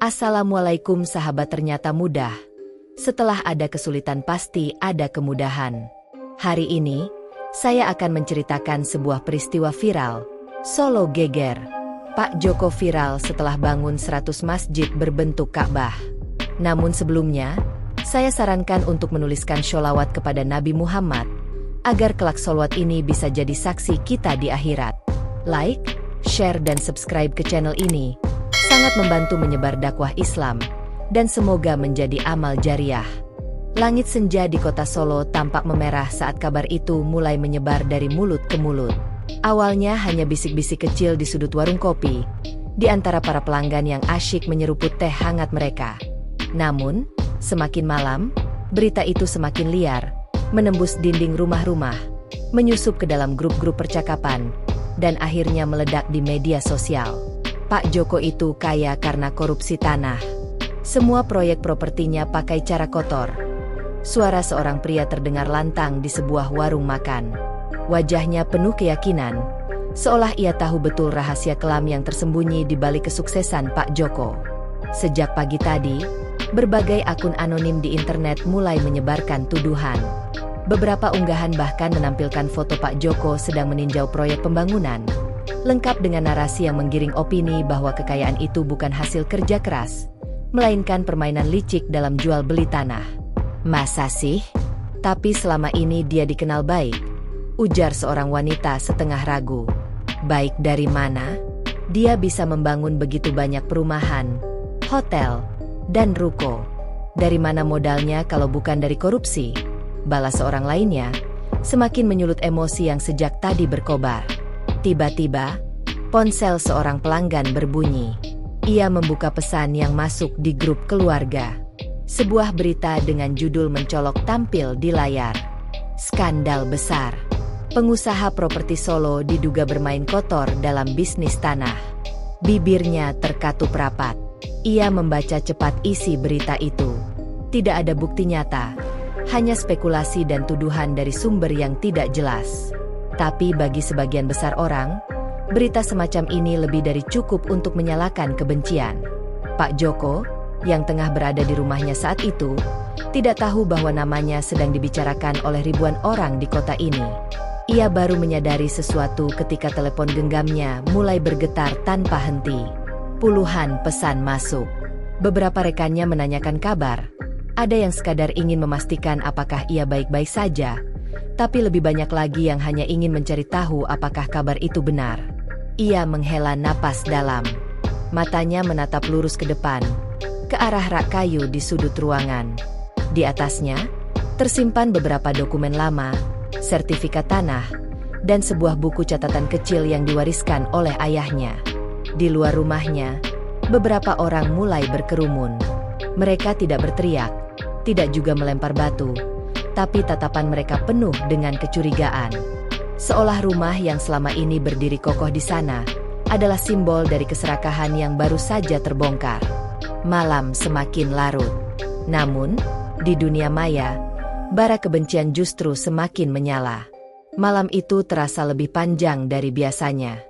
Assalamualaikum sahabat, ternyata mudah. Setelah ada kesulitan pasti ada kemudahan. Hari ini, saya akan menceritakan sebuah peristiwa viral. Solo geger. Pak Joko viral setelah bangun 100 masjid berbentuk Ka'bah. Namun sebelumnya, saya sarankan untuk menuliskan sholawat kepada Nabi Muhammad, agar kelak sholawat ini bisa jadi saksi kita di akhirat. Like, share dan subscribe ke channel ini sangat membantu menyebar dakwah Islam, dan semoga menjadi amal jariah. Langit senja di kota Solo tampak memerah saat kabar itu mulai menyebar dari mulut ke mulut. Awalnya hanya bisik-bisik kecil di sudut warung kopi, di antara para pelanggan yang asyik menyeruput teh hangat mereka. Namun, semakin malam, berita itu semakin liar, menembus dinding rumah-rumah, menyusup ke dalam grup-grup percakapan, dan akhirnya meledak di media sosial. Pak Joko itu kaya karena korupsi tanah. Semua proyek propertinya pakai cara kotor. Suara seorang pria terdengar lantang di sebuah warung makan. Wajahnya penuh keyakinan, seolah ia tahu betul rahasia kelam yang tersembunyi di balik kesuksesan Pak Joko. Sejak pagi tadi, berbagai akun anonim di internet mulai menyebarkan tuduhan. Beberapa unggahan bahkan menampilkan foto Pak Joko sedang meninjau proyek pembangunan, lengkap dengan narasi yang menggiring opini bahwa kekayaan itu bukan hasil kerja keras, melainkan permainan licik dalam jual beli tanah. Masa sih? Tapi selama ini dia dikenal baik, ujar seorang wanita setengah ragu. Baik dari mana? Dia bisa membangun begitu banyak perumahan, hotel, dan ruko. Dari mana modalnya kalau bukan dari korupsi? Balas seorang lainnya, semakin menyulut emosi yang sejak tadi berkobar. Tiba-tiba, ponsel seorang pelanggan berbunyi. Ia membuka pesan yang masuk di grup keluarga. Sebuah berita dengan judul mencolok tampil di layar. Skandal besar. Pengusaha properti Solo diduga bermain kotor dalam bisnis tanah. Bibirnya terkatup rapat. Ia membaca cepat isi berita itu. Tidak ada bukti nyata, hanya spekulasi dan tuduhan dari sumber yang tidak jelas. Tapi bagi sebagian besar orang, berita semacam ini lebih dari cukup untuk menyalakan kebencian. Pak Joko, yang tengah berada di rumahnya saat itu, tidak tahu bahwa namanya sedang dibicarakan oleh ribuan orang di kota ini. Ia baru menyadari sesuatu ketika telepon genggamnya mulai bergetar tanpa henti. Puluhan pesan masuk. Beberapa rekannya menanyakan kabar. Ada yang sekadar ingin memastikan apakah ia baik-baik saja, tapi lebih banyak lagi yang hanya ingin mencari tahu apakah kabar itu benar. Ia menghela napas dalam. Matanya menatap lurus ke depan, ke arah rak kayu di sudut ruangan. Di atasnya, tersimpan beberapa dokumen lama, sertifikat tanah, dan sebuah buku catatan kecil yang diwariskan oleh ayahnya. Di luar rumahnya, beberapa orang mulai berkerumun. Mereka tidak berteriak, tidak juga melempar batu, tapi tatapan mereka penuh dengan kecurigaan. Seolah rumah yang selama ini berdiri kokoh di sana adalah simbol dari keserakahan yang baru saja terbongkar. Malam semakin larut. Namun, di dunia maya, bara kebencian justru semakin menyala. Malam itu terasa lebih panjang dari biasanya.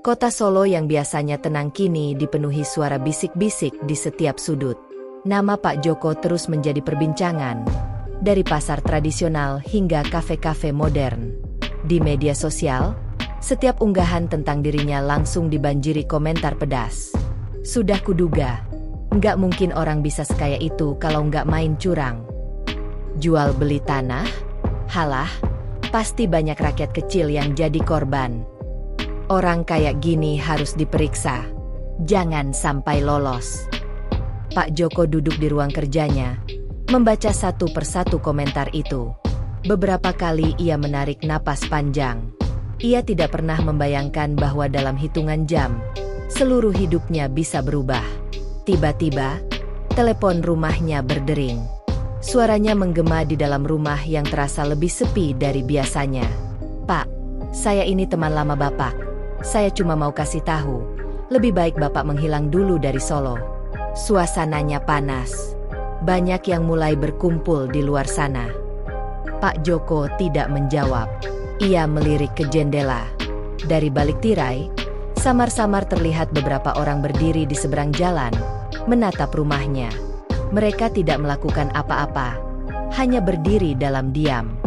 Kota Solo yang biasanya tenang kini dipenuhi suara bisik-bisik di setiap sudut. Nama Pak Joko terus menjadi perbincangan, dari pasar tradisional hingga kafe-kafe modern. Di media sosial, setiap unggahan tentang dirinya langsung dibanjiri komentar pedas. Sudah kuduga, nggak mungkin orang bisa sekaya itu kalau nggak main curang. Jual beli tanah? Halah, pasti banyak rakyat kecil yang jadi korban. Orang kayak gini harus diperiksa. Jangan sampai lolos. Pak Joko duduk di ruang kerjanya, membaca satu persatu komentar itu. Beberapa kali ia menarik napas panjang. Ia tidak pernah membayangkan bahwa dalam hitungan jam, seluruh hidupnya bisa berubah. Tiba-tiba, telepon rumahnya berdering. Suaranya menggema di dalam rumah yang terasa lebih sepi dari biasanya. Pak, saya ini teman lama Bapak. Saya cuma mau kasih tahu, lebih baik Bapak menghilang dulu dari Solo. Suasananya panas. Banyak yang mulai berkumpul di luar sana. Pak Joko tidak menjawab. Ia melirik ke jendela. Dari balik tirai, samar-samar terlihat beberapa orang berdiri di seberang jalan, menatap rumahnya. Mereka tidak melakukan apa-apa, hanya berdiri dalam diam.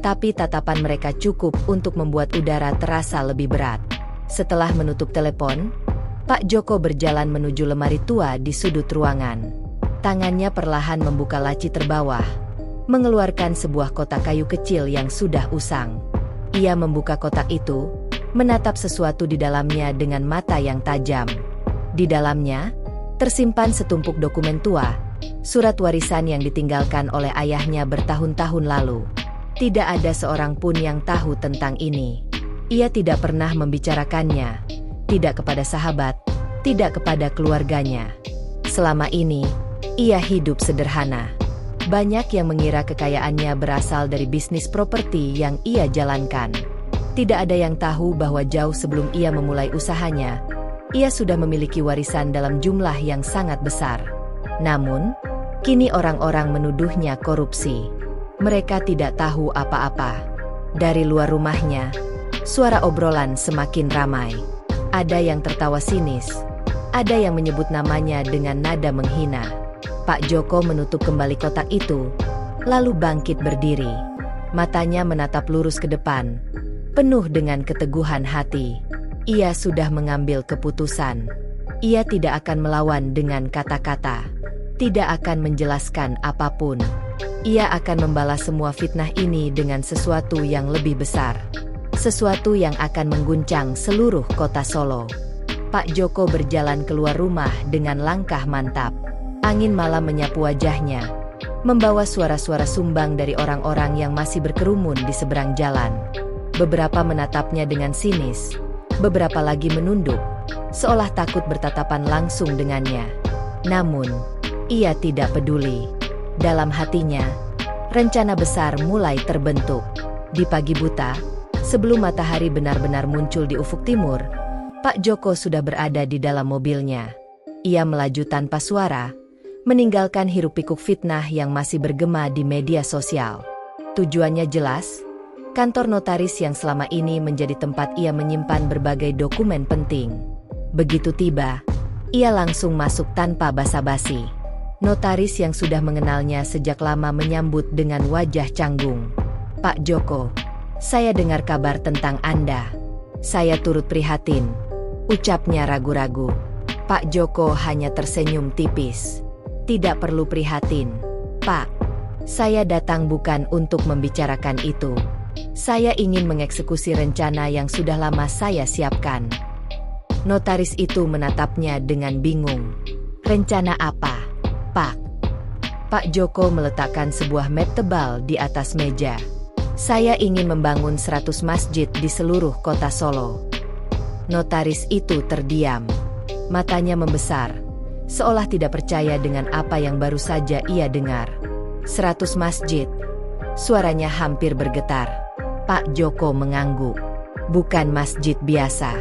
Tapi tatapan mereka cukup untuk membuat udara terasa lebih berat. Setelah menutup telepon, Pak Joko berjalan menuju lemari tua di sudut ruangan. Tangannya perlahan membuka laci terbawah, mengeluarkan sebuah kotak kayu kecil yang sudah usang. Ia membuka kotak itu, menatap sesuatu di dalamnya dengan mata yang tajam. Di dalamnya, tersimpan setumpuk dokumen tua, surat warisan yang ditinggalkan oleh ayahnya bertahun-tahun lalu. Tidak ada seorang pun yang tahu tentang ini. Ia tidak pernah membicarakannya, tidak kepada sahabat, tidak kepada keluarganya. Selama ini, ia hidup sederhana. Banyak yang mengira kekayaannya berasal dari bisnis properti yang ia jalankan. Tidak ada yang tahu bahwa jauh sebelum ia memulai usahanya, ia sudah memiliki warisan dalam jumlah yang sangat besar. Namun, kini orang-orang menuduhnya korupsi. Mereka tidak tahu apa-apa. Dari luar rumahnya, suara obrolan semakin ramai. Ada yang tertawa sinis, ada yang menyebut namanya dengan nada menghina. Pak Joko menutup kembali kotak itu, lalu bangkit berdiri. Matanya menatap lurus ke depan, penuh dengan keteguhan hati. Ia sudah mengambil keputusan. Ia tidak akan melawan dengan kata-kata, tidak akan menjelaskan apapun. Ia akan membalas semua fitnah ini dengan sesuatu yang lebih besar. Sesuatu yang akan mengguncang seluruh kota Solo. Pak Joko berjalan keluar rumah dengan langkah mantap. Angin malam menyapu wajahnya, membawa suara-suara sumbang dari orang-orang yang masih berkerumun di seberang jalan. Beberapa menatapnya dengan sinis, beberapa lagi menunduk, seolah takut bertatapan langsung dengannya. Namun, ia tidak peduli. Dalam hatinya, rencana besar mulai terbentuk. Di pagi buta, sebelum matahari benar-benar muncul di ufuk timur, Pak Joko sudah berada di dalam mobilnya. Ia melaju tanpa suara, meninggalkan hiruk-pikuk fitnah yang masih bergema di media sosial. Tujuannya jelas, kantor notaris yang selama ini menjadi tempat ia menyimpan berbagai dokumen penting. Begitu tiba, ia langsung masuk tanpa basa-basi. Notaris yang sudah mengenalnya sejak lama menyambut dengan wajah canggung. "Pak Joko, saya dengar kabar tentang Anda. Saya turut prihatin," ucapnya ragu-ragu. Pak Joko hanya tersenyum tipis. "Tidak perlu prihatin, Pak. Saya datang bukan untuk membicarakan itu. Saya ingin mengeksekusi rencana yang sudah lama saya siapkan." Notaris itu menatapnya dengan bingung. "Rencana apa, Pak?" Pak Joko meletakkan sebuah map tebal di atas meja. "Saya ingin membangun 100 masjid di seluruh kota Solo." Notaris itu terdiam. Matanya membesar, seolah tidak percaya dengan apa yang baru saja ia dengar. 100 masjid. Suaranya hampir bergetar. Pak Joko mengangguk. "Bukan masjid biasa.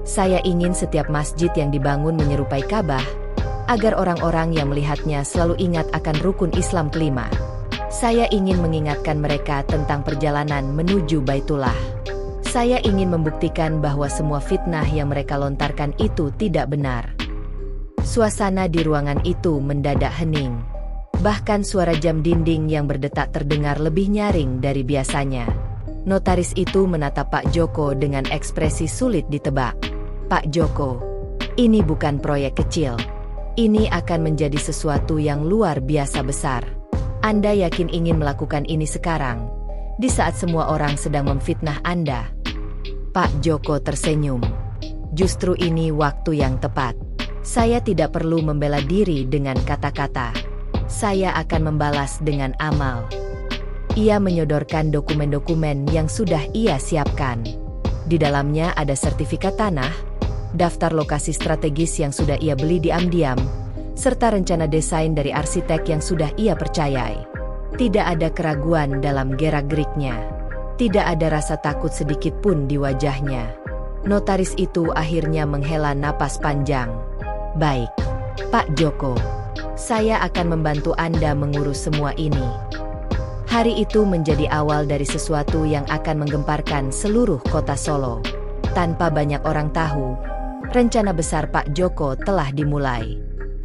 Saya ingin setiap masjid yang dibangun menyerupai Ka'bah, agar orang-orang yang melihatnya selalu ingat akan rukun Islam kelima. Saya ingin mengingatkan mereka tentang perjalanan menuju Baitullah. Saya ingin membuktikan bahwa semua fitnah yang mereka lontarkan itu tidak benar." Suasana di ruangan itu mendadak hening. Bahkan suara jam dinding yang berdetak terdengar lebih nyaring dari biasanya. Notaris itu menatap Pak Joko dengan ekspresi sulit ditebak. "Pak Joko, ini bukan proyek kecil. Ini akan menjadi sesuatu yang luar biasa besar. Anda yakin ingin melakukan ini sekarang, di saat semua orang sedang memfitnah Anda?" Pak Joko tersenyum. "Justru ini waktu yang tepat. Saya tidak perlu membela diri dengan kata-kata. Saya akan membalas dengan amal." Ia menyodorkan dokumen-dokumen yang sudah ia siapkan. Di dalamnya ada sertifikat tanah, daftar lokasi strategis yang sudah ia beli diam-diam, serta rencana desain dari arsitek yang sudah ia percayai. Tidak ada keraguan dalam gerak-geriknya. Tidak ada rasa takut sedikit pun di wajahnya. Notaris itu akhirnya menghela napas panjang. "Baik, Pak Joko. Saya akan membantu Anda mengurus semua ini." Hari itu menjadi awal dari sesuatu yang akan menggemparkan seluruh kota Solo. Tanpa banyak orang tahu, rencana besar Pak Joko telah dimulai.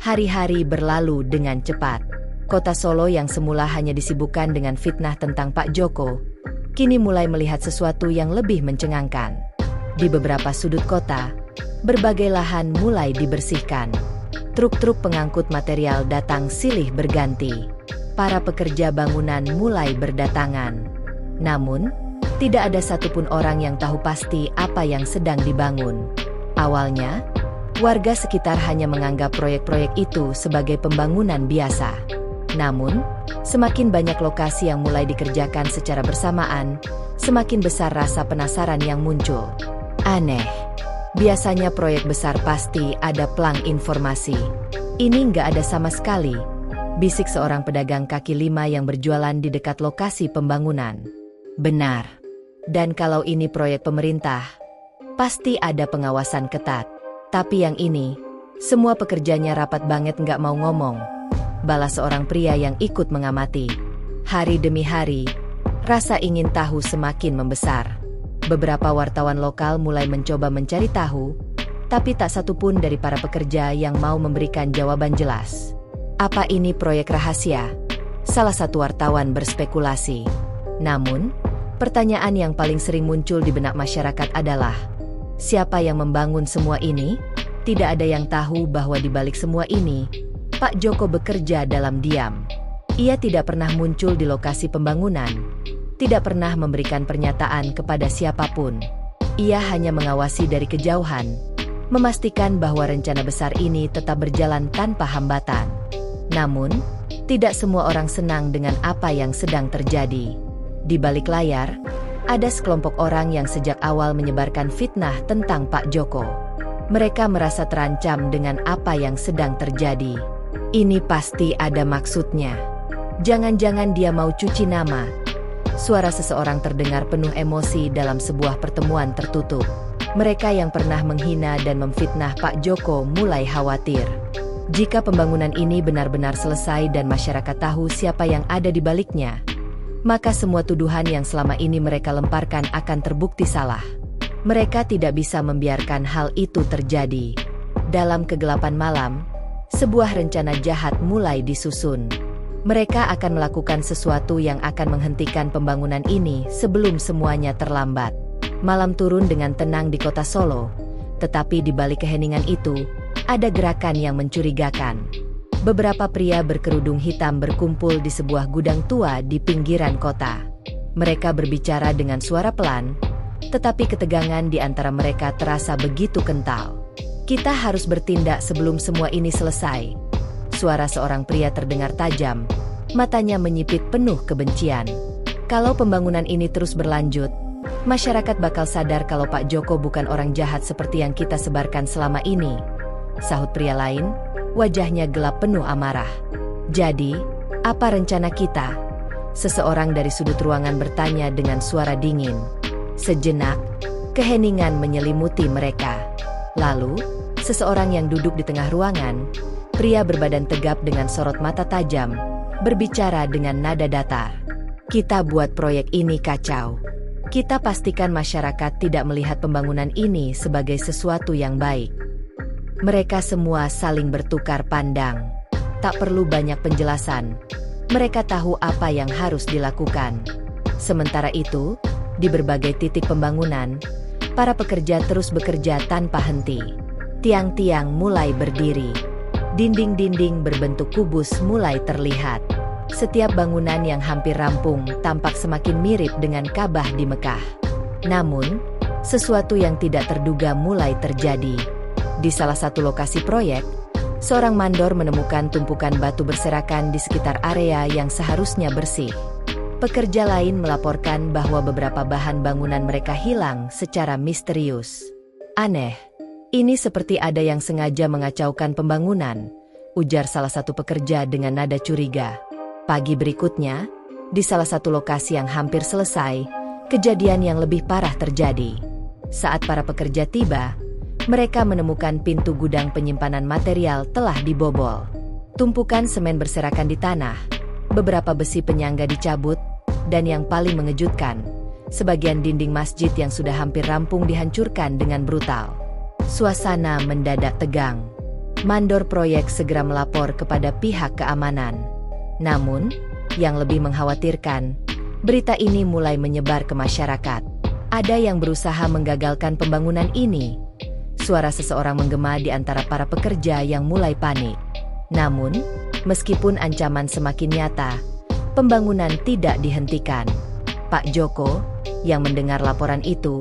Hari-hari berlalu dengan cepat. Kota Solo yang semula hanya disibukkan dengan fitnah tentang Pak Joko, kini mulai melihat sesuatu yang lebih mencengangkan. Di beberapa sudut kota, berbagai lahan mulai dibersihkan. Truk-truk pengangkut material datang silih berganti. Para pekerja bangunan mulai berdatangan. Namun, tidak ada satupun orang yang tahu pasti apa yang sedang dibangun. Awalnya, warga sekitar hanya menganggap proyek-proyek itu sebagai pembangunan biasa. Namun, semakin banyak lokasi yang mulai dikerjakan secara bersamaan, semakin besar rasa penasaran yang muncul. Aneh. Biasanya proyek besar pasti ada pelang informasi. Ini nggak ada sama sekali, bisik seorang pedagang kaki lima yang berjualan di dekat lokasi pembangunan. Benar. Dan kalau ini proyek pemerintah, pasti ada pengawasan ketat. Tapi yang ini, semua pekerjanya rapat banget nggak mau ngomong. Balas seorang pria yang ikut mengamati. Hari demi hari, rasa ingin tahu semakin membesar. Beberapa wartawan lokal mulai mencoba mencari tahu, tapi tak satupun dari para pekerja yang mau memberikan jawaban jelas. Apa ini proyek rahasia? Salah satu wartawan berspekulasi. Namun, pertanyaan yang paling sering muncul di benak masyarakat adalah, siapa yang membangun semua ini? Tidak ada yang tahu bahwa di balik semua ini, Pak Joko bekerja dalam diam. Ia tidak pernah muncul di lokasi pembangunan, tidak pernah memberikan pernyataan kepada siapapun. Ia hanya mengawasi dari kejauhan, memastikan bahwa rencana besar ini tetap berjalan tanpa hambatan. Namun, tidak semua orang senang dengan apa yang sedang terjadi. Di balik layar, ada sekelompok orang yang sejak awal menyebarkan fitnah tentang Pak Joko. Mereka merasa terancam dengan apa yang sedang terjadi. Ini pasti ada maksudnya. Jangan-jangan dia mau cuci nama. Suara seseorang terdengar penuh emosi dalam sebuah pertemuan tertutup. Mereka yang pernah menghina dan memfitnah Pak Joko mulai khawatir. Jika pembangunan ini benar-benar selesai dan masyarakat tahu siapa yang ada di baliknya, maka semua tuduhan yang selama ini mereka lemparkan akan terbukti salah. Mereka tidak bisa membiarkan hal itu terjadi. Dalam kegelapan malam, sebuah rencana jahat mulai disusun. Mereka akan melakukan sesuatu yang akan menghentikan pembangunan ini sebelum semuanya terlambat. Malam turun dengan tenang di kota Solo, tetapi di balik keheningan itu, ada gerakan yang mencurigakan. Beberapa pria berkerudung hitam berkumpul di sebuah gudang tua di pinggiran kota. Mereka berbicara dengan suara pelan, tetapi ketegangan di antara mereka terasa begitu kental. Kita harus bertindak sebelum semua ini selesai. Suara seorang pria terdengar tajam, matanya menyipit penuh kebencian. Kalau pembangunan ini terus berlanjut, masyarakat bakal sadar kalau Pak Joko bukan orang jahat seperti yang kita sebarkan selama ini. Sahut pria lain, wajahnya gelap penuh amarah. Jadi, apa rencana kita? Seseorang dari sudut ruangan bertanya dengan suara dingin. Sejenak, keheningan menyelimuti mereka. Lalu, seseorang yang duduk di tengah ruangan, pria berbadan tegap dengan sorot mata tajam, berbicara dengan nada datar. Kita buat proyek ini kacau. Kita pastikan masyarakat tidak melihat pembangunan ini sebagai sesuatu yang baik. Mereka semua saling bertukar pandang. Tak perlu banyak penjelasan. Mereka tahu apa yang harus dilakukan. Sementara itu, di berbagai titik pembangunan, para pekerja terus bekerja tanpa henti. Tiang-tiang mulai berdiri. Dinding-dinding berbentuk kubus mulai terlihat. Setiap bangunan yang hampir rampung tampak semakin mirip dengan Ka'bah di Mekah. Namun, sesuatu yang tidak terduga mulai terjadi. Di salah satu lokasi proyek, seorang mandor menemukan tumpukan batu berserakan di sekitar area yang seharusnya bersih. Pekerja lain melaporkan bahwa beberapa bahan bangunan mereka hilang secara misterius. Aneh. Ini seperti ada yang sengaja mengacaukan pembangunan, ujar salah satu pekerja dengan nada curiga. Pagi berikutnya, di salah satu lokasi yang hampir selesai, kejadian yang lebih parah terjadi. Saat para pekerja tiba, mereka menemukan pintu gudang penyimpanan material telah dibobol. Tumpukan semen berserakan di tanah, beberapa besi penyangga dicabut, dan yang paling mengejutkan, sebagian dinding masjid yang sudah hampir rampung dihancurkan dengan brutal. Suasana mendadak tegang. Mandor proyek segera melapor kepada pihak keamanan. Namun, yang lebih mengkhawatirkan, berita ini mulai menyebar ke masyarakat. Ada yang berusaha menggagalkan pembangunan ini. Suara seseorang menggema di antara para pekerja yang mulai panik. Namun, meskipun ancaman semakin nyata, pembangunan tidak dihentikan. Pak Joko, yang mendengar laporan itu,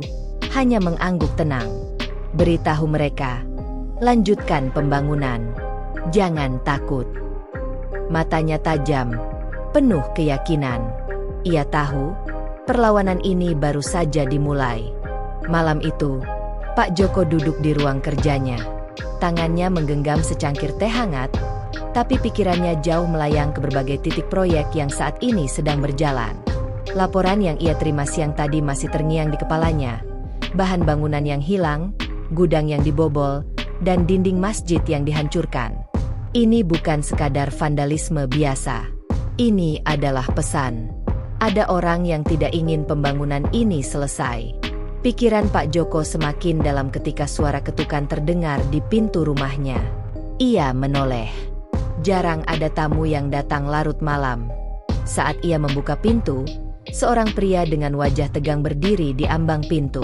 hanya mengangguk tenang. Beritahu mereka, lanjutkan pembangunan. Jangan takut. Matanya tajam, penuh keyakinan. Ia tahu, perlawanan ini baru saja dimulai. Malam itu, Pak Joko duduk di ruang kerjanya. Tangannya menggenggam secangkir teh hangat, tapi pikirannya jauh melayang ke berbagai titik proyek yang saat ini sedang berjalan. Laporan yang ia terima siang tadi masih terngiang di kepalanya. Bahan bangunan yang hilang, gudang yang dibobol, dan dinding masjid yang dihancurkan. Ini bukan sekadar vandalisme biasa. Ini adalah pesan. Ada orang yang tidak ingin pembangunan ini selesai. Pikiran Pak Joko semakin dalam ketika suara ketukan terdengar di pintu rumahnya. Ia menoleh. Jarang ada tamu yang datang larut malam. Saat ia membuka pintu, seorang pria dengan wajah tegang berdiri di ambang pintu.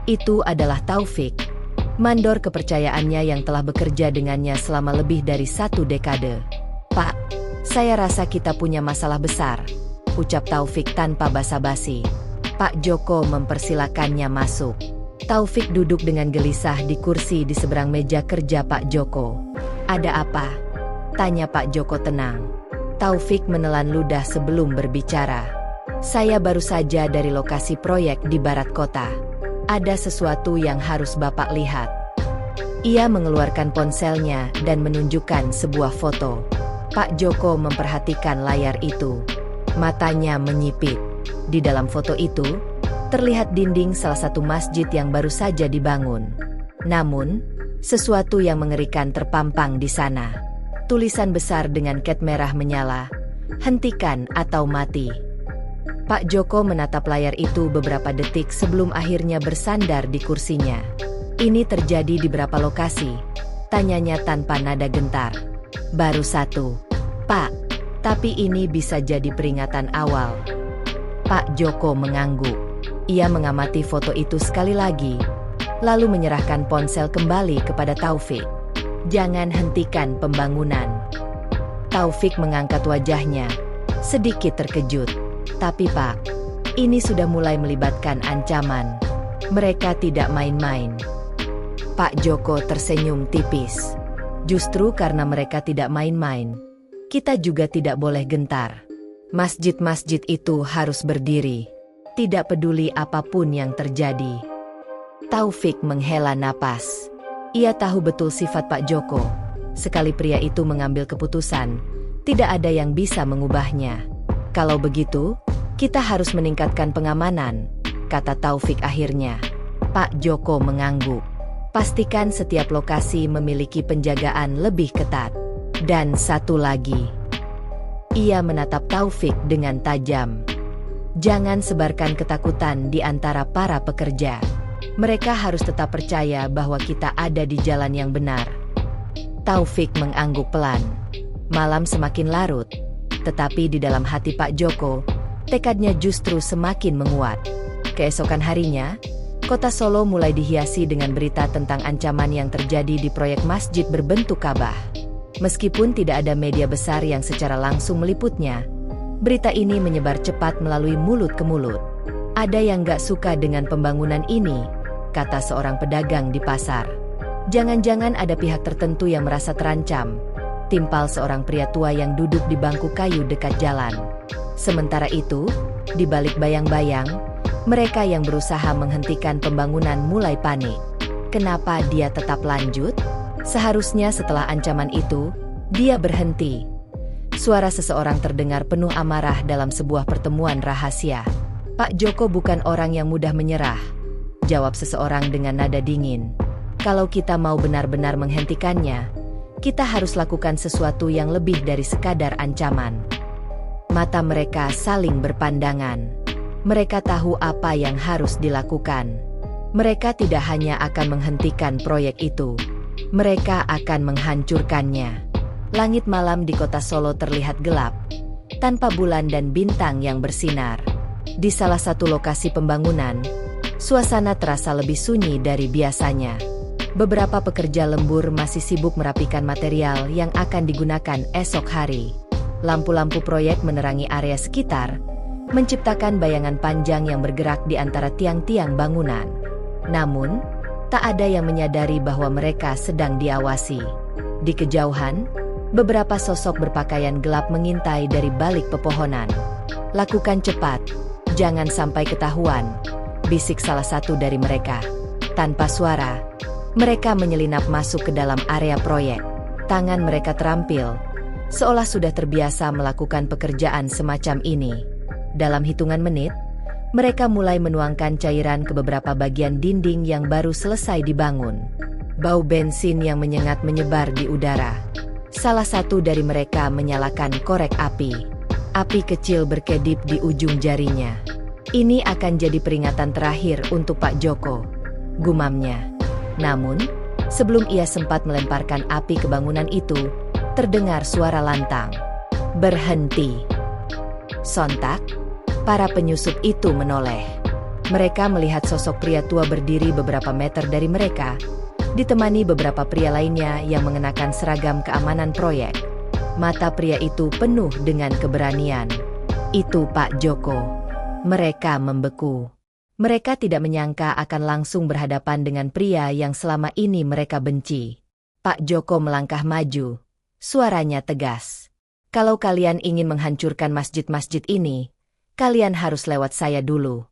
Itu adalah Taufik, mandor kepercayaannya yang telah bekerja dengannya selama lebih dari 1 dekade. "Pak, saya rasa kita punya masalah besar," ucap Taufik tanpa basa-basi. Pak Joko mempersilakannya masuk. Taufik duduk dengan gelisah di kursi di seberang meja kerja Pak Joko. "Ada apa?" tanya Pak Joko tenang. Taufik menelan ludah sebelum berbicara. "Saya baru saja dari lokasi proyek di barat kota. Ada sesuatu yang harus Bapak lihat." Ia mengeluarkan ponselnya dan menunjukkan sebuah foto. Pak Joko memperhatikan layar itu. Matanya menyipit. Di dalam foto itu, terlihat dinding salah satu masjid yang baru saja dibangun. Namun, sesuatu yang mengerikan terpampang di sana. Tulisan besar dengan cat merah menyala, "Hentikan atau mati." Pak Joko menatap layar itu beberapa detik sebelum akhirnya bersandar di kursinya. "Ini terjadi di berapa lokasi?" tanyanya tanpa nada gentar. "Baru 1, Pak. Tapi ini bisa jadi peringatan awal." Pak Joko mengangguk. Ia mengamati foto itu sekali lagi, lalu menyerahkan ponsel kembali kepada Taufik. "Jangan hentikan pembangunan." Taufik mengangkat wajahnya, sedikit terkejut. "Tapi Pak, ini sudah mulai melibatkan ancaman. Mereka tidak main-main." Pak Joko tersenyum tipis. "Justru karena mereka tidak main-main, kita juga tidak boleh gentar. Masjid-masjid itu harus berdiri, tidak peduli apapun yang terjadi." Taufik menghela napas. Ia tahu betul sifat Pak Joko. Sekali pria itu mengambil keputusan, tidak ada yang bisa mengubahnya. "Kalau begitu, kita harus meningkatkan pengamanan," kata Taufik akhirnya. Pak Joko mengangguk. "Pastikan setiap lokasi memiliki penjagaan lebih ketat. Dan satu lagi." Ia menatap Taufik dengan tajam. "Jangan sebarkan ketakutan di antara para pekerja. Mereka harus tetap percaya bahwa kita ada di jalan yang benar." Taufik mengangguk pelan. Malam semakin larut, tetapi di dalam hati Pak Joko, tekadnya justru semakin menguat. Keesokan harinya, kota Solo mulai dihiasi dengan berita tentang ancaman yang terjadi di proyek masjid berbentuk Ka'bah. Meskipun tidak ada media besar yang secara langsung meliputnya, berita ini menyebar cepat melalui mulut ke mulut. "Ada yang gak suka dengan pembangunan ini," kata seorang pedagang di pasar. "Jangan-jangan ada pihak tertentu yang merasa terancam," timpal seorang pria tua yang duduk di bangku kayu dekat jalan. Sementara itu, di balik bayang-bayang, mereka yang berusaha menghentikan pembangunan mulai panik. Kenapa dia tetap lanjut? Seharusnya setelah ancaman itu, dia berhenti. Suara seseorang terdengar penuh amarah dalam sebuah pertemuan rahasia. "Pak Joko bukan orang yang mudah menyerah," jawab seseorang dengan nada dingin. "Kalau kita mau benar-benar menghentikannya, kita harus lakukan sesuatu yang lebih dari sekadar ancaman." Mata mereka saling berpandangan. Mereka tahu apa yang harus dilakukan. Mereka tidak hanya akan menghentikan proyek itu, Mereka akan menghancurkannya. Langit malam di kota Solo terlihat gelap, tanpa bulan dan bintang yang bersinar. Di salah satu lokasi pembangunan, suasana terasa lebih sunyi dari biasanya. Beberapa pekerja lembur masih sibuk merapikan material yang akan digunakan esok hari. Lampu-lampu proyek menerangi area sekitar, menciptakan bayangan panjang yang bergerak di antara tiang-tiang bangunan. Namun, tak ada yang menyadari bahwa mereka sedang diawasi. Di kejauhan, beberapa sosok berpakaian gelap mengintai dari balik pepohonan. "Lakukan cepat, jangan sampai ketahuan," bisik salah satu dari mereka. Tanpa suara, mereka menyelinap masuk ke dalam area proyek. Tangan mereka terampil, seolah sudah terbiasa melakukan pekerjaan semacam ini. Dalam hitungan menit, mereka mulai menuangkan cairan ke beberapa bagian dinding yang baru selesai dibangun. Bau bensin yang menyengat menyebar di udara. Salah satu dari mereka menyalakan korek api. Api kecil berkedip di ujung jarinya. "Ini akan jadi peringatan terakhir untuk Pak Joko," gumamnya. Namun, sebelum ia sempat melemparkan api ke bangunan itu, terdengar suara lantang. "Berhenti!" Sontak, para penyusup itu menoleh. Mereka melihat sosok pria tua berdiri beberapa meter dari mereka, ditemani beberapa pria lainnya yang mengenakan seragam keamanan proyek. Mata pria itu penuh dengan keberanian. "Itu Pak Joko." Mereka membeku. Mereka tidak menyangka akan langsung berhadapan dengan pria yang selama ini mereka benci. Pak Joko melangkah maju. Suaranya tegas. "Kalau kalian ingin menghancurkan masjid-masjid ini, kalian harus lewat saya dulu."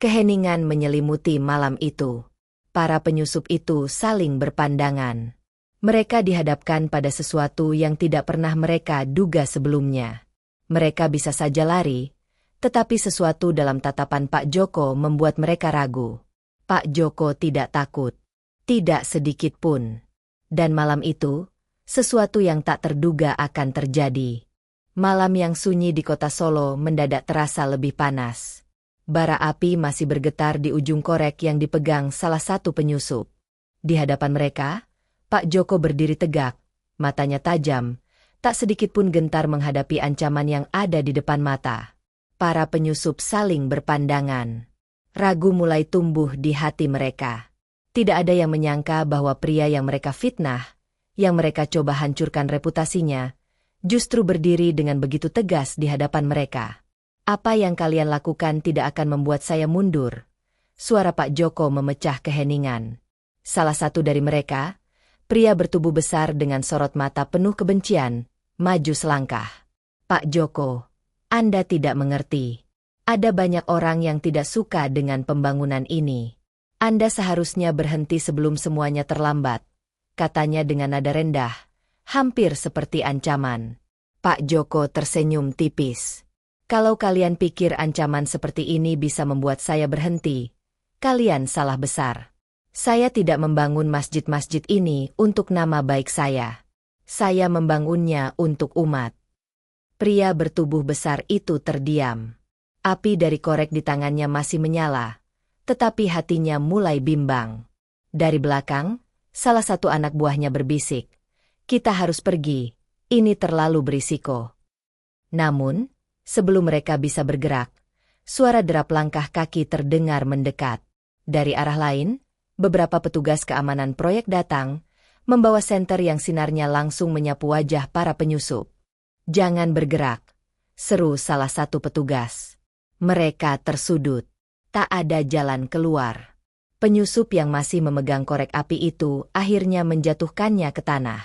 Keheningan menyelimuti malam itu. Para penyusup itu saling berpandangan. Mereka dihadapkan pada sesuatu yang tidak pernah mereka duga sebelumnya. Mereka bisa saja lari, tetapi sesuatu dalam tatapan Pak Joko membuat mereka ragu. Pak Joko tidak takut. Tidak sedikit pun. Dan malam itu, sesuatu yang tak terduga akan terjadi. Malam yang sunyi di kota Solo mendadak terasa lebih panas. Bara api masih bergetar di ujung korek yang dipegang salah satu penyusup. Di hadapan mereka, Pak Joko berdiri tegak, matanya tajam, tak sedikit pun gentar menghadapi ancaman yang ada di depan mata. Para penyusup saling berpandangan. Ragu mulai tumbuh di hati mereka. Tidak ada yang menyangka bahwa pria yang mereka fitnah, yang mereka coba hancurkan reputasinya, justru berdiri dengan begitu tegas di hadapan mereka. "Apa yang kalian lakukan tidak akan membuat saya mundur." Suara Pak Joko memecah keheningan. Salah satu dari mereka, pria bertubuh besar dengan sorot mata penuh kebencian, maju selangkah. "Pak Joko, Anda tidak mengerti. Ada banyak orang yang tidak suka dengan pembangunan ini. Anda seharusnya berhenti sebelum semuanya terlambat," katanya dengan nada rendah, hampir seperti ancaman. Pak Joko tersenyum tipis. "Kalau kalian pikir ancaman seperti ini bisa membuat saya berhenti, kalian salah besar. Saya tidak membangun masjid-masjid ini untuk nama baik saya. Saya membangunnya untuk umat." Pria bertubuh besar itu terdiam. Api dari korek di tangannya masih menyala, tetapi hatinya mulai bimbang. Dari belakang, salah satu anak buahnya berbisik, "Kita harus pergi, ini terlalu berisiko." Namun, sebelum mereka bisa bergerak, suara derap langkah kaki terdengar mendekat. Dari arah lain, beberapa petugas keamanan proyek datang, membawa senter yang sinarnya langsung menyapu wajah para penyusup. "Jangan bergerak," seru salah satu petugas. Mereka tersudut. Tak ada jalan keluar. Penyusup yang masih memegang korek api itu akhirnya menjatuhkannya ke tanah.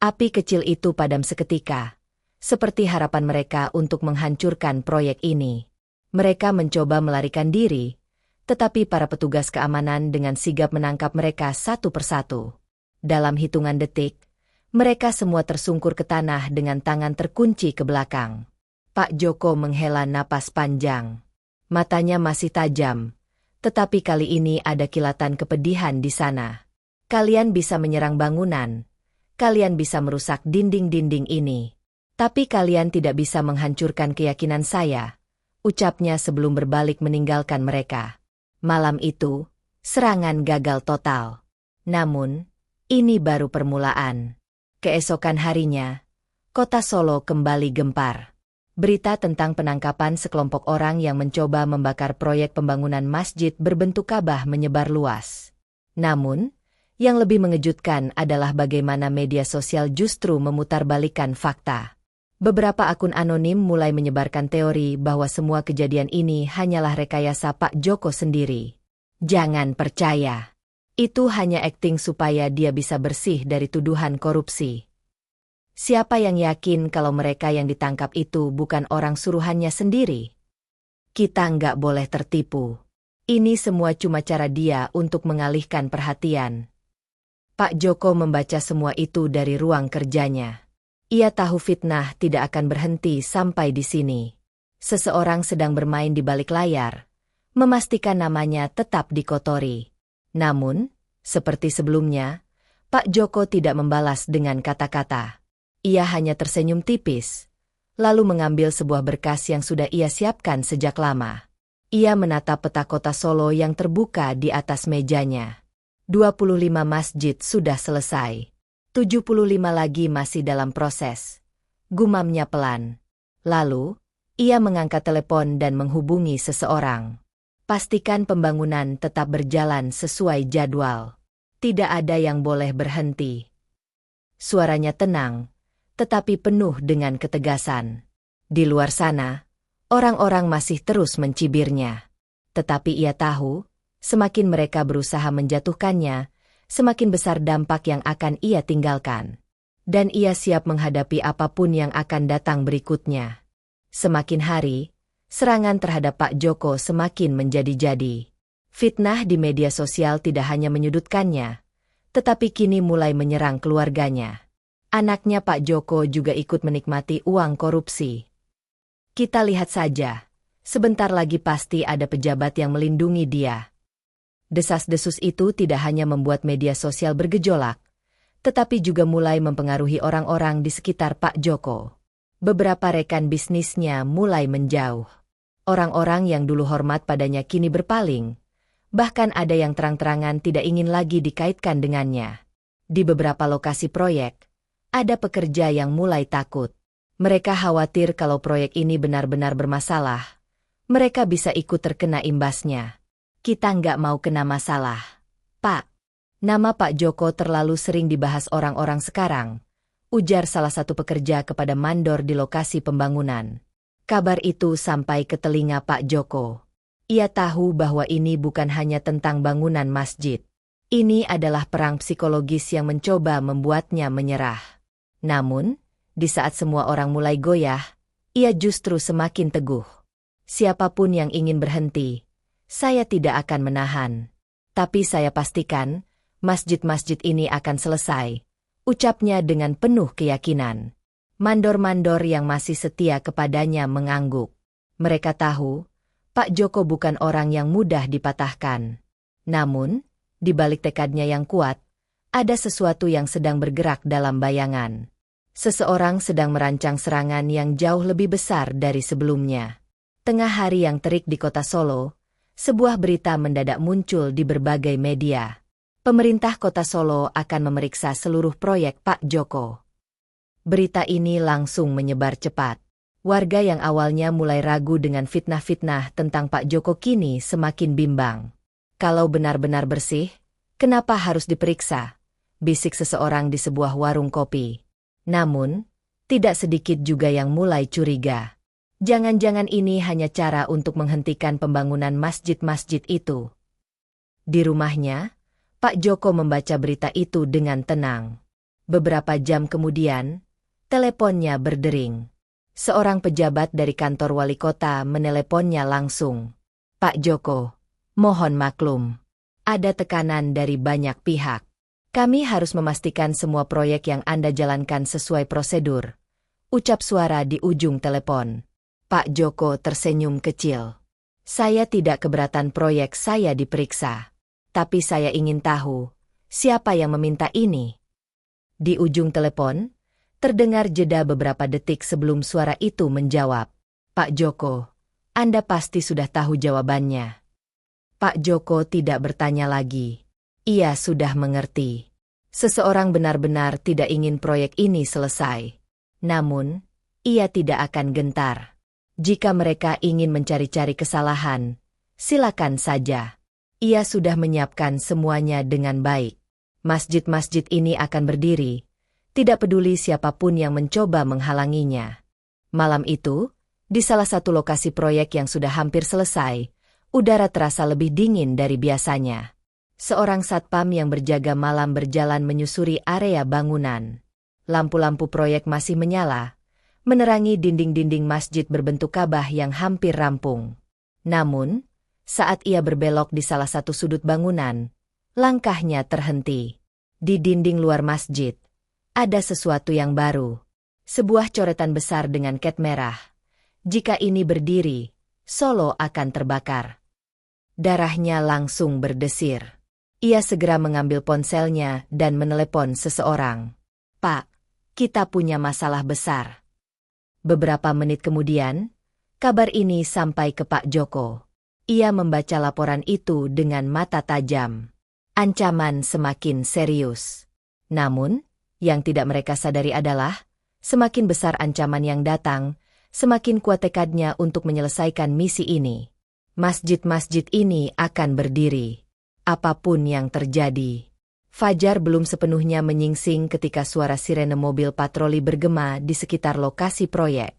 Api kecil itu padam seketika, seperti harapan mereka untuk menghancurkan proyek ini. Mereka mencoba melarikan diri, tetapi para petugas keamanan dengan sigap menangkap mereka satu persatu. Dalam hitungan detik, mereka semua tersungkur ke tanah dengan tangan terkunci ke belakang. Pak Joko menghela napas panjang. Matanya masih tajam, tetapi kali ini ada kilatan kepedihan di sana. "Kalian bisa menyerang bangunan, kalian bisa merusak dinding-dinding ini, tapi kalian tidak bisa menghancurkan keyakinan saya," ucapnya sebelum berbalik meninggalkan mereka. Malam itu, serangan gagal total. Namun, Ini baru permulaan. Keesokan harinya, kota Solo kembali gempar. Berita tentang penangkapan sekelompok orang yang mencoba membakar proyek pembangunan masjid berbentuk Ka'bah menyebar luas. Namun, yang lebih mengejutkan adalah bagaimana media sosial justru memutarbalikkan fakta. Beberapa akun anonim mulai menyebarkan teori bahwa semua kejadian ini hanyalah rekayasa Pak Joko sendiri. Jangan percaya. Itu hanya akting supaya dia bisa bersih dari tuduhan korupsi. Siapa yang yakin kalau mereka yang ditangkap itu bukan orang suruhannya sendiri? Kita nggak boleh tertipu. Ini semua cuma cara dia untuk mengalihkan perhatian. Pak Joko membaca semua itu dari ruang kerjanya. Ia tahu fitnah tidak akan berhenti sampai di sini. Seseorang sedang bermain di balik layar, memastikan namanya tetap dikotori. Namun, seperti sebelumnya, Pak Joko tidak membalas dengan kata-kata. Ia hanya tersenyum tipis, lalu mengambil sebuah berkas yang sudah ia siapkan sejak lama. Ia menatap peta kota Solo yang terbuka di atas mejanya. 25 masjid sudah selesai. 75 lagi masih dalam proses. Gumamnya pelan. Lalu, ia mengangkat telepon dan menghubungi seseorang. Pastikan pembangunan tetap berjalan sesuai jadwal. Tidak ada yang boleh berhenti. Suaranya tenang, tetapi penuh dengan ketegasan. Di luar sana, orang-orang masih terus mencibirnya. Tetapi ia tahu, semakin mereka berusaha menjatuhkannya, semakin besar dampak yang akan ia tinggalkan. Dan ia siap menghadapi apapun yang akan datang berikutnya. Semakin hari, serangan terhadap Pak Joko semakin menjadi-jadi. Fitnah di media sosial tidak hanya menyudutkannya, tetapi kini mulai menyerang keluarganya. Anaknya Pak Joko juga ikut menikmati uang korupsi. Kita lihat saja, sebentar lagi pasti ada pejabat yang melindungi dia. Desas-desus itu tidak hanya membuat media sosial bergejolak, tetapi juga mulai mempengaruhi orang-orang di sekitar Pak Joko. Beberapa rekan bisnisnya mulai menjauh. Orang-orang yang dulu hormat padanya kini berpaling. Bahkan ada yang terang-terangan tidak ingin lagi dikaitkan dengannya. Di beberapa lokasi proyek, ada pekerja yang mulai takut. Mereka khawatir kalau proyek ini benar-benar bermasalah. Mereka bisa ikut terkena imbasnya. Kita nggak mau kena masalah. Pak, nama Pak Joko terlalu sering dibahas orang-orang sekarang, ujar salah satu pekerja kepada mandor di lokasi pembangunan. Kabar itu sampai ke telinga Pak Joko. Ia tahu bahwa ini bukan hanya tentang bangunan masjid. Ini adalah perang psikologis yang mencoba membuatnya menyerah. Namun, di saat semua orang mulai goyah, ia justru semakin teguh. Siapapun yang ingin berhenti, saya tidak akan menahan. Tapi saya pastikan, masjid-masjid ini akan selesai, ucapnya dengan penuh keyakinan. Mandor-mandor yang masih setia kepadanya mengangguk. Mereka tahu, Pak Joko bukan orang yang mudah dipatahkan. Namun, di balik tekadnya yang kuat, ada sesuatu yang sedang bergerak dalam bayangan. Seseorang sedang merancang serangan yang jauh lebih besar dari sebelumnya. Tengah hari yang terik di kota Solo, sebuah berita mendadak muncul di berbagai media. Pemerintah kota Solo akan memeriksa seluruh proyek Pak Joko. Berita ini langsung menyebar cepat. Warga yang awalnya mulai ragu dengan fitnah-fitnah tentang Pak Joko kini semakin bimbang. Kalau benar-benar bersih, kenapa harus diperiksa? Bisik seseorang di sebuah warung kopi. Namun, tidak sedikit juga yang mulai curiga. Jangan-jangan ini hanya cara untuk menghentikan pembangunan masjid-masjid itu. Di rumahnya, Pak Joko membaca berita itu dengan tenang. Beberapa jam kemudian, teleponnya berdering. Seorang pejabat dari kantor wali kota meneleponnya langsung. Pak Joko, mohon maklum. Ada tekanan dari banyak pihak. Kami harus memastikan semua proyek yang Anda jalankan sesuai prosedur. Ucap suara di ujung telepon. Pak Joko tersenyum kecil. Saya tidak keberatan proyek saya diperiksa. Tapi saya ingin tahu, siapa yang meminta ini? Di ujung telepon, terdengar jeda beberapa detik sebelum suara itu menjawab. Pak Joko, Anda pasti sudah tahu jawabannya. Pak Joko tidak bertanya lagi. Ia sudah mengerti. Seseorang benar-benar tidak ingin proyek ini selesai. Namun, ia tidak akan gentar. Jika mereka ingin mencari-cari kesalahan, silakan saja. Ia sudah menyiapkan semuanya dengan baik. Masjid-masjid ini akan berdiri, tidak peduli siapapun yang mencoba menghalanginya. Malam itu, di salah satu lokasi proyek yang sudah hampir selesai, udara terasa lebih dingin dari biasanya. Seorang satpam yang berjaga malam berjalan menyusuri area bangunan. Lampu-lampu proyek masih menyala, menerangi dinding-dinding masjid berbentuk Ka'bah yang hampir rampung. Namun, saat ia berbelok di salah satu sudut bangunan, langkahnya terhenti. Di dinding luar masjid, ada sesuatu yang baru. Sebuah coretan besar dengan cat merah. Jika ini berdiri, Solo akan terbakar. Darahnya langsung berdesir. Ia segera mengambil ponselnya dan menelepon seseorang. "Pak, kita punya masalah besar." Beberapa menit kemudian, kabar ini sampai ke Pak Joko. Ia membaca laporan itu dengan mata tajam. Ancaman semakin serius. Namun, yang tidak mereka sadari adalah, semakin besar ancaman yang datang, semakin kuat tekadnya untuk menyelesaikan misi ini. Masjid-masjid ini akan berdiri, apapun yang terjadi. Fajar belum sepenuhnya menyingsing ketika suara sirene mobil patroli bergema di sekitar lokasi proyek.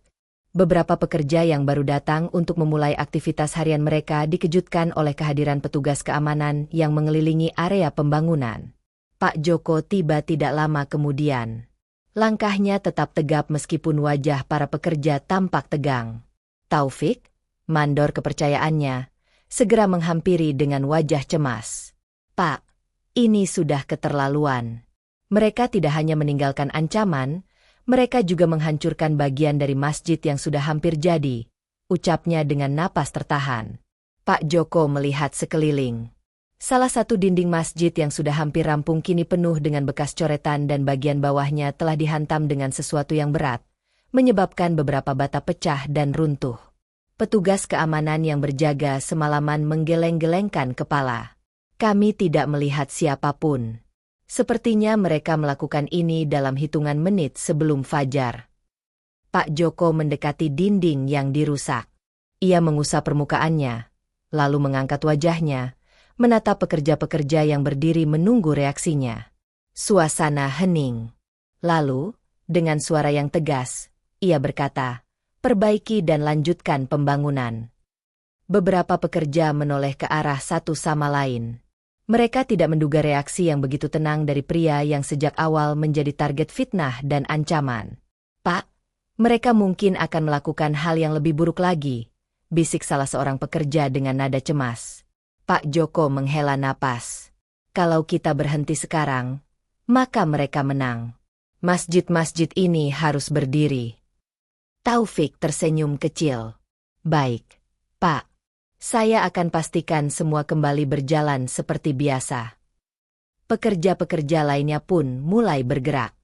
Beberapa pekerja yang baru datang untuk memulai aktivitas harian mereka dikejutkan oleh kehadiran petugas keamanan yang mengelilingi area pembangunan. Pak Joko tiba tidak lama kemudian. Langkahnya tetap tegap meskipun wajah para pekerja tampak tegang. Taufik, mandor kepercayaannya, segera menghampiri dengan wajah cemas. "Pak, ini sudah keterlaluan. Mereka tidak hanya meninggalkan ancaman, mereka juga menghancurkan bagian dari masjid yang sudah hampir jadi," ucapnya dengan napas tertahan. Pak Joko melihat sekeliling. Salah satu dinding masjid yang sudah hampir rampung kini penuh dengan bekas coretan dan bagian bawahnya telah dihantam dengan sesuatu yang berat, menyebabkan beberapa bata pecah dan runtuh. Petugas keamanan yang berjaga semalaman menggeleng-gelengkan kepala. "Kami tidak melihat siapapun. Sepertinya mereka melakukan ini dalam hitungan menit sebelum fajar." Pak Joko mendekati dinding yang dirusak. Ia mengusap permukaannya, lalu mengangkat wajahnya, menatap pekerja-pekerja yang berdiri menunggu reaksinya. Suasana hening. Lalu, dengan suara yang tegas, ia berkata, "Perbaiki dan lanjutkan pembangunan." Beberapa pekerja menoleh ke arah satu sama lain. Mereka tidak menduga reaksi yang begitu tenang dari pria yang sejak awal menjadi target fitnah dan ancaman. "Pak, mereka mungkin akan melakukan hal yang lebih buruk lagi," bisik salah seorang pekerja dengan nada cemas. Pak Joko menghela napas. "Kalau kita berhenti sekarang, maka mereka menang. Masjid-masjid ini harus berdiri." Taufik tersenyum kecil. "Baik, Pak. Saya akan pastikan semua kembali berjalan seperti biasa." Pekerja-pekerja lainnya pun mulai bergerak.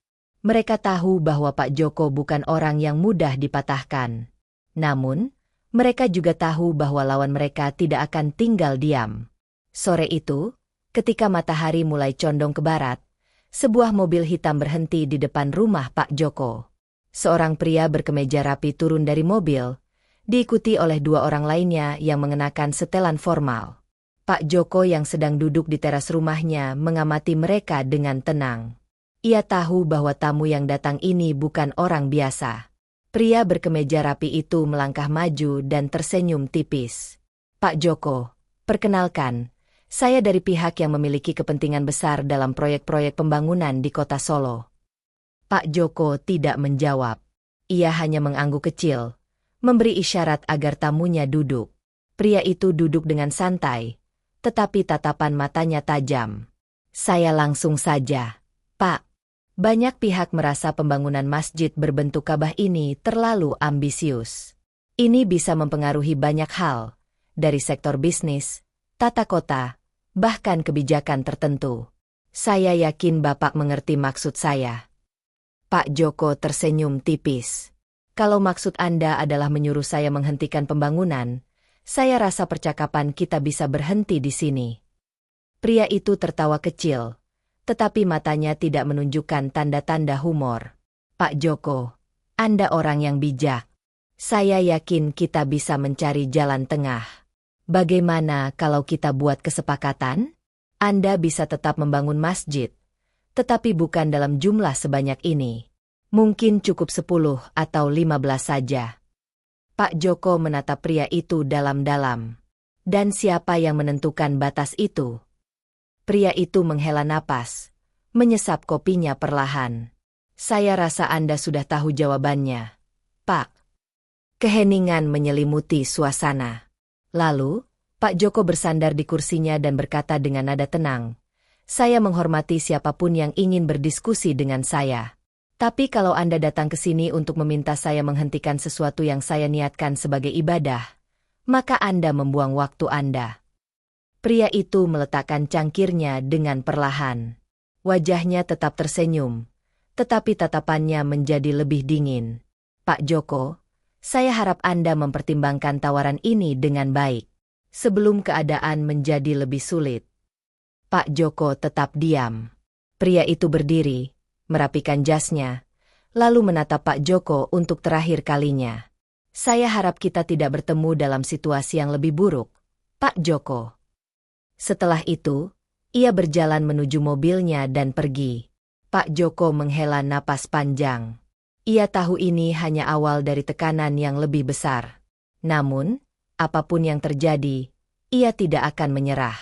Mereka tahu bahwa Pak Joko bukan orang yang mudah dipatahkan. Namun, mereka juga tahu bahwa lawan mereka tidak akan tinggal diam. Sore itu, ketika matahari mulai condong ke barat, sebuah mobil hitam berhenti di depan rumah Pak Joko. Seorang pria berkemeja rapi turun dari mobil, diikuti oleh dua orang lainnya yang mengenakan setelan formal. Pak Joko yang sedang duduk di teras rumahnya mengamati mereka dengan tenang. Ia tahu bahwa tamu yang datang ini bukan orang biasa. Pria berkemeja rapi itu melangkah maju dan tersenyum tipis. "Pak Joko, perkenalkan, saya dari pihak yang memiliki kepentingan besar dalam proyek-proyek pembangunan di kota Solo." Pak Joko tidak menjawab. Ia hanya mengangguk kecil, memberi isyarat agar tamunya duduk. Pria itu duduk dengan santai, tetapi tatapan matanya tajam. "Saya langsung saja, Pak. Banyak pihak merasa pembangunan masjid berbentuk Ka'bah ini terlalu ambisius. Ini bisa mempengaruhi banyak hal, dari sektor bisnis, tata kota, bahkan kebijakan tertentu. Saya yakin Bapak mengerti maksud saya." Pak Joko tersenyum tipis. "Kalau maksud Anda adalah menyuruh saya menghentikan pembangunan, saya rasa percakapan kita bisa berhenti di sini." Pria itu tertawa kecil, tetapi matanya tidak menunjukkan tanda-tanda humor. Pak Joko, Anda orang yang bijak. Saya yakin kita bisa mencari jalan tengah. Bagaimana kalau kita buat kesepakatan? Anda bisa tetap membangun masjid, tetapi bukan dalam jumlah sebanyak ini. Mungkin cukup 10 atau 15 saja. Pak Joko menatap pria itu dalam-dalam. Dan siapa yang menentukan batas itu? Pria itu menghela napas, menyesap kopinya perlahan. Saya rasa Anda sudah tahu jawabannya, Pak. Keheningan menyelimuti suasana. Lalu, Pak Joko bersandar di kursinya dan berkata dengan nada tenang, "Saya menghormati siapapun yang ingin berdiskusi dengan saya. Tapi kalau Anda datang ke sini untuk meminta saya menghentikan sesuatu yang saya niatkan sebagai ibadah, maka Anda membuang waktu Anda." Pria itu meletakkan cangkirnya dengan perlahan. Wajahnya tetap tersenyum, tetapi tatapannya menjadi lebih dingin. Pak Joko, saya harap Anda mempertimbangkan tawaran ini dengan baik, sebelum keadaan menjadi lebih sulit. Pak Joko tetap diam. Pria itu berdiri, merapikan jasnya, lalu menatap Pak Joko untuk terakhir kalinya. Saya harap kita tidak bertemu dalam situasi yang lebih buruk, Pak Joko. Setelah itu, ia berjalan menuju mobilnya dan pergi. Pak Joko menghela napas panjang. Ia tahu ini hanya awal dari tekanan yang lebih besar. Namun, apapun yang terjadi, ia tidak akan menyerah.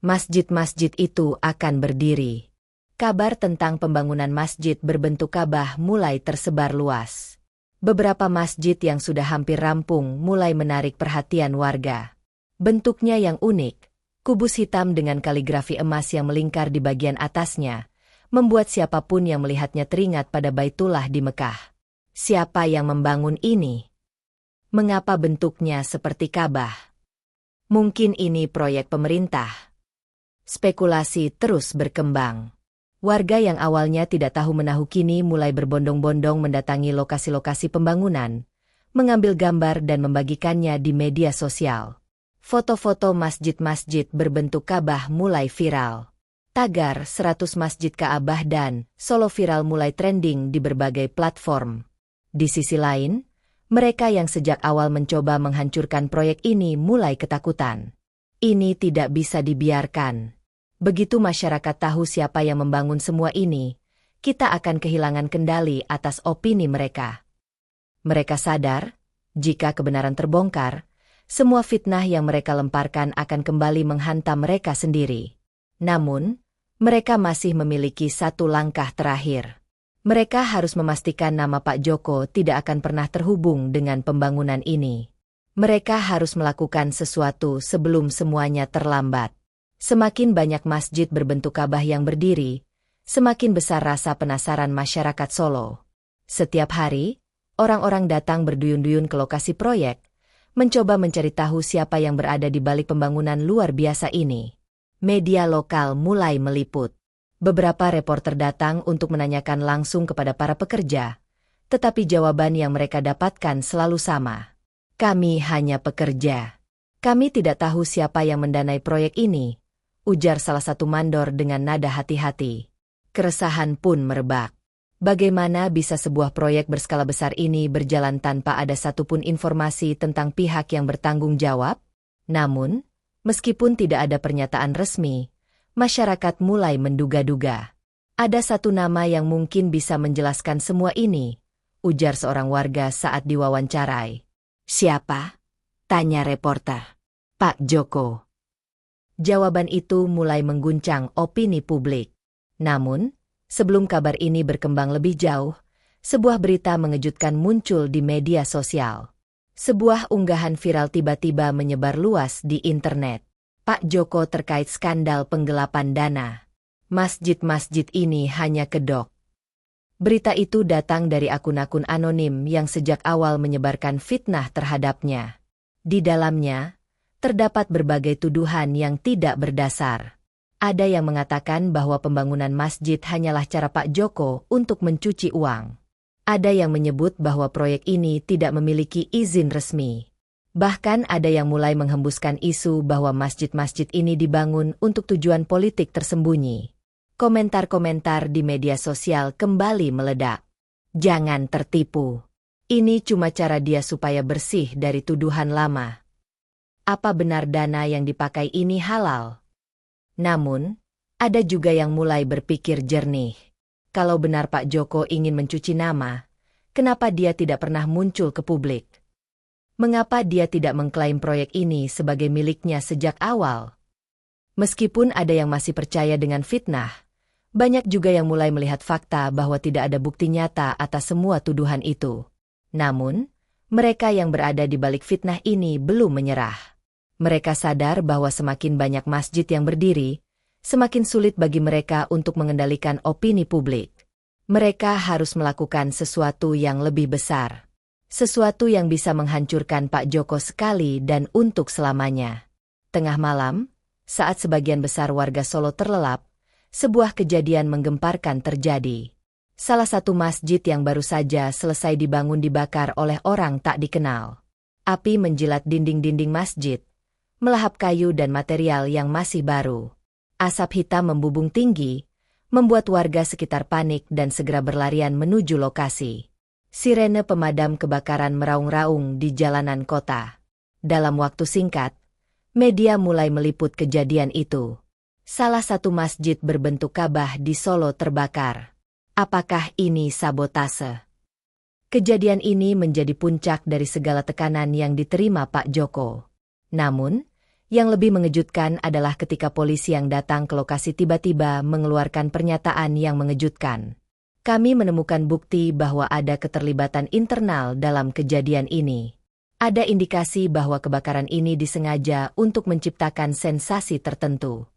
Masjid-masjid itu akan berdiri. Kabar tentang pembangunan masjid berbentuk Ka'bah mulai tersebar luas. Beberapa masjid yang sudah hampir rampung mulai menarik perhatian warga. Bentuknya yang unik, kubus hitam dengan kaligrafi emas yang melingkar di bagian atasnya, membuat siapapun yang melihatnya teringat pada Baitullah di Mekah. Siapa yang membangun ini? Mengapa bentuknya seperti Ka'bah? Mungkin ini proyek pemerintah. Spekulasi terus berkembang. Warga yang awalnya tidak tahu menahu kini mulai berbondong-bondong mendatangi lokasi-lokasi pembangunan, mengambil gambar dan membagikannya di media sosial. Foto-foto masjid-masjid berbentuk Ka'bah mulai viral. Tagar 100 Masjid Ka'bah dan Solo viral mulai trending di berbagai platform. Di sisi lain, mereka yang sejak awal mencoba menghancurkan proyek ini mulai ketakutan. Ini tidak bisa dibiarkan. Begitu masyarakat tahu siapa yang membangun semua ini, kita akan kehilangan kendali atas opini mereka. Mereka sadar, jika kebenaran terbongkar, semua fitnah yang mereka lemparkan akan kembali menghantam mereka sendiri. Namun, mereka masih memiliki satu langkah terakhir. Mereka harus memastikan nama Pak Joko tidak akan pernah terhubung dengan pembangunan ini. Mereka harus melakukan sesuatu sebelum semuanya terlambat. Semakin banyak masjid berbentuk Ka'bah yang berdiri, semakin besar rasa penasaran masyarakat Solo. Setiap hari, orang-orang datang berduyun-duyun ke lokasi proyek, mencoba mencari tahu siapa yang berada di balik pembangunan luar biasa ini. Media lokal mulai meliput. Beberapa reporter datang untuk menanyakan langsung kepada para pekerja, tetapi jawaban yang mereka dapatkan selalu sama. Kami hanya pekerja. Kami tidak tahu siapa yang mendanai proyek ini, ujar salah satu mandor dengan nada hati-hati. Keresahan pun merebak. Bagaimana bisa sebuah proyek berskala besar ini berjalan tanpa ada satupun informasi tentang pihak yang bertanggung jawab? Namun, meskipun tidak ada pernyataan resmi, masyarakat mulai menduga-duga. Ada satu nama yang mungkin bisa menjelaskan semua ini, ujar seorang warga saat diwawancarai. Siapa? Tanya reporter. Pak Joko. Jawaban itu mulai mengguncang opini publik. Namun, sebelum kabar ini berkembang lebih jauh, sebuah berita mengejutkan muncul di media sosial. Sebuah unggahan viral tiba-tiba menyebar luas di internet. Pak Joko terkait skandal penggelapan dana. Masjid-masjid ini hanya kedok. Berita itu datang dari akun-akun anonim yang sejak awal menyebarkan fitnah terhadapnya. Di dalamnya, terdapat berbagai tuduhan yang tidak berdasar. Ada yang mengatakan bahwa pembangunan masjid hanyalah cara Pak Joko untuk mencuci uang. Ada yang menyebut bahwa proyek ini tidak memiliki izin resmi. Bahkan ada yang mulai menghembuskan isu bahwa masjid-masjid ini dibangun untuk tujuan politik tersembunyi. Komentar-komentar di media sosial kembali meledak. Jangan tertipu. Ini cuma cara dia supaya bersih dari tuduhan lama. Apa benar dana yang dipakai ini halal? Namun, ada juga yang mulai berpikir jernih. Kalau benar Pak Joko ingin mencuci nama, kenapa dia tidak pernah muncul ke publik? Mengapa dia tidak mengklaim proyek ini sebagai miliknya sejak awal? Meskipun ada yang masih percaya dengan fitnah, banyak juga yang mulai melihat fakta bahwa tidak ada bukti nyata atas semua tuduhan itu. Namun, mereka yang berada di balik fitnah ini belum menyerah. Mereka sadar bahwa semakin banyak masjid yang berdiri, semakin sulit bagi mereka untuk mengendalikan opini publik. Mereka harus melakukan sesuatu yang lebih besar. Sesuatu yang bisa menghancurkan Pak Joko sekali dan untuk selamanya. Tengah malam, saat sebagian besar warga Solo terlelap, sebuah kejadian menggemparkan terjadi. Salah satu masjid yang baru saja selesai dibangun dibakar oleh orang tak dikenal. Api menjilat dinding-dinding masjid, melahap kayu dan material yang masih baru. Asap hitam membubung tinggi, membuat warga sekitar panik dan segera berlarian menuju lokasi. Sirene pemadam kebakaran meraung-raung di jalanan kota. Dalam waktu singkat, media mulai meliput kejadian itu. Salah satu masjid berbentuk Ka'bah di Solo terbakar. Apakah ini sabotase? Kejadian ini menjadi puncak dari segala tekanan yang diterima Pak Joko. Namun, yang lebih mengejutkan adalah ketika polisi yang datang ke lokasi tiba-tiba mengeluarkan pernyataan yang mengejutkan. Kami menemukan bukti bahwa ada keterlibatan internal dalam kejadian ini. Ada indikasi bahwa kebakaran ini disengaja untuk menciptakan sensasi tertentu.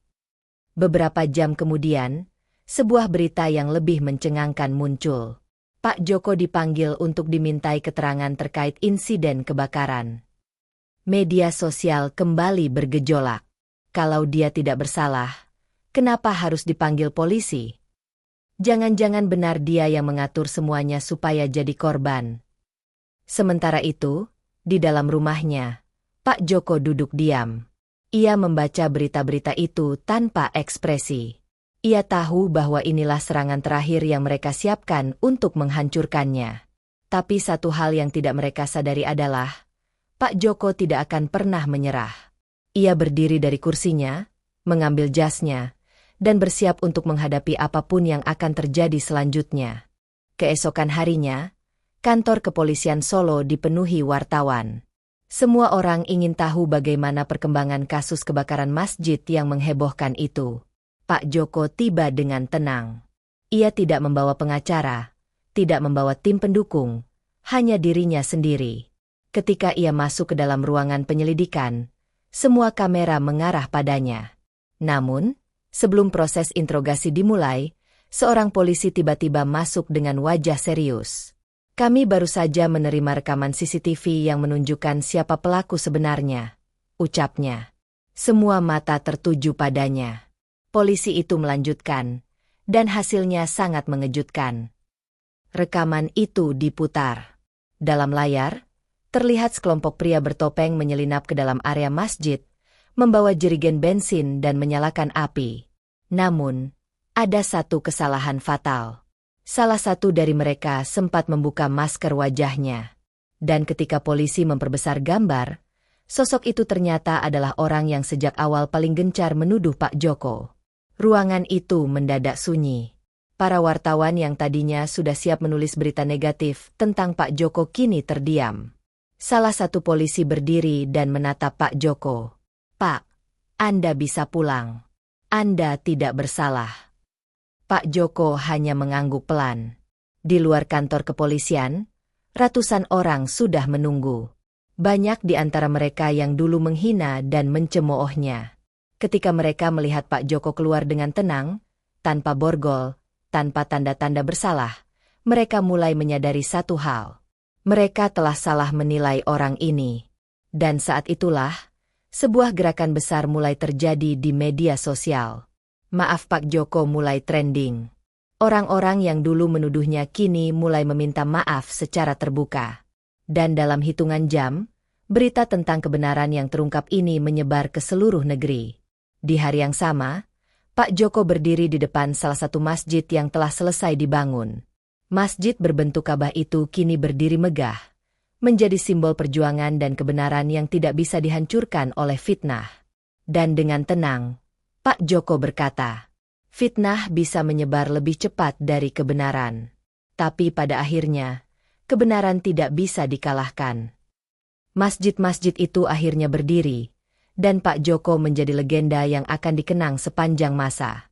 Beberapa jam kemudian, sebuah berita yang lebih mencengangkan muncul. Pak Joko dipanggil untuk dimintai keterangan terkait insiden kebakaran. Media sosial kembali bergejolak. Kalau dia tidak bersalah, kenapa harus dipanggil polisi? Jangan-jangan benar dia yang mengatur semuanya supaya jadi korban. Sementara itu, di dalam rumahnya, Pak Joko duduk diam. Ia membaca berita-berita itu tanpa ekspresi. Ia tahu bahwa inilah serangan terakhir yang mereka siapkan untuk menghancurkannya. Tapi satu hal yang tidak mereka sadari adalah, Pak Joko tidak akan pernah menyerah. Ia berdiri dari kursinya, mengambil jasnya, dan bersiap untuk menghadapi apapun yang akan terjadi selanjutnya. Keesokan harinya, kantor kepolisian Solo dipenuhi wartawan. Semua orang ingin tahu bagaimana perkembangan kasus kebakaran masjid yang menghebohkan itu. Pak Joko tiba dengan tenang. Ia tidak membawa pengacara, tidak membawa tim pendukung, hanya dirinya sendiri. Ketika ia masuk ke dalam ruangan penyelidikan, semua kamera mengarah padanya. Namun, sebelum proses interogasi dimulai, seorang polisi tiba-tiba masuk dengan wajah serius. Kami baru saja menerima rekaman CCTV yang menunjukkan siapa pelaku sebenarnya, ucapnya. Semua mata tertuju padanya. Polisi itu melanjutkan, dan hasilnya sangat mengejutkan. Rekaman itu diputar. Dalam layar, terlihat sekelompok pria bertopeng menyelinap ke dalam area masjid, membawa jerigen bensin dan menyalakan api. Namun, ada satu kesalahan fatal. Salah satu dari mereka sempat membuka masker wajahnya. Dan ketika polisi memperbesar gambar, sosok itu ternyata adalah orang yang sejak awal paling gencar menuduh Pak Joko. Ruangan itu mendadak sunyi. Para wartawan yang tadinya sudah siap menulis berita negatif tentang Pak Joko kini terdiam. Salah satu polisi berdiri dan menatap Pak Joko. "Pak, Anda bisa pulang. Anda tidak bersalah." Pak Joko hanya mengangguk pelan. Di luar kantor kepolisian, ratusan orang sudah menunggu. Banyak di antara mereka yang dulu menghina dan mencemoohnya. Ketika mereka melihat Pak Joko keluar dengan tenang, tanpa borgol, tanpa tanda-tanda bersalah, mereka mulai menyadari satu hal. Mereka telah salah menilai orang ini. Dan saat itulah, sebuah gerakan besar mulai terjadi di media sosial. "Maaf Pak Joko" mulai trending. Orang-orang yang dulu menuduhnya kini mulai meminta maaf secara terbuka. Dan dalam hitungan jam, berita tentang kebenaran yang terungkap ini menyebar ke seluruh negeri. Di hari yang sama, Pak Joko berdiri di depan salah satu masjid yang telah selesai dibangun. Masjid berbentuk Ka'bah itu kini berdiri megah, menjadi simbol perjuangan dan kebenaran yang tidak bisa dihancurkan oleh fitnah. Dan dengan tenang, Pak Joko berkata, fitnah bisa menyebar lebih cepat dari kebenaran. Tapi pada akhirnya, kebenaran tidak bisa dikalahkan. Masjid-masjid itu akhirnya berdiri, dan Pak Joko menjadi legenda yang akan dikenang sepanjang masa.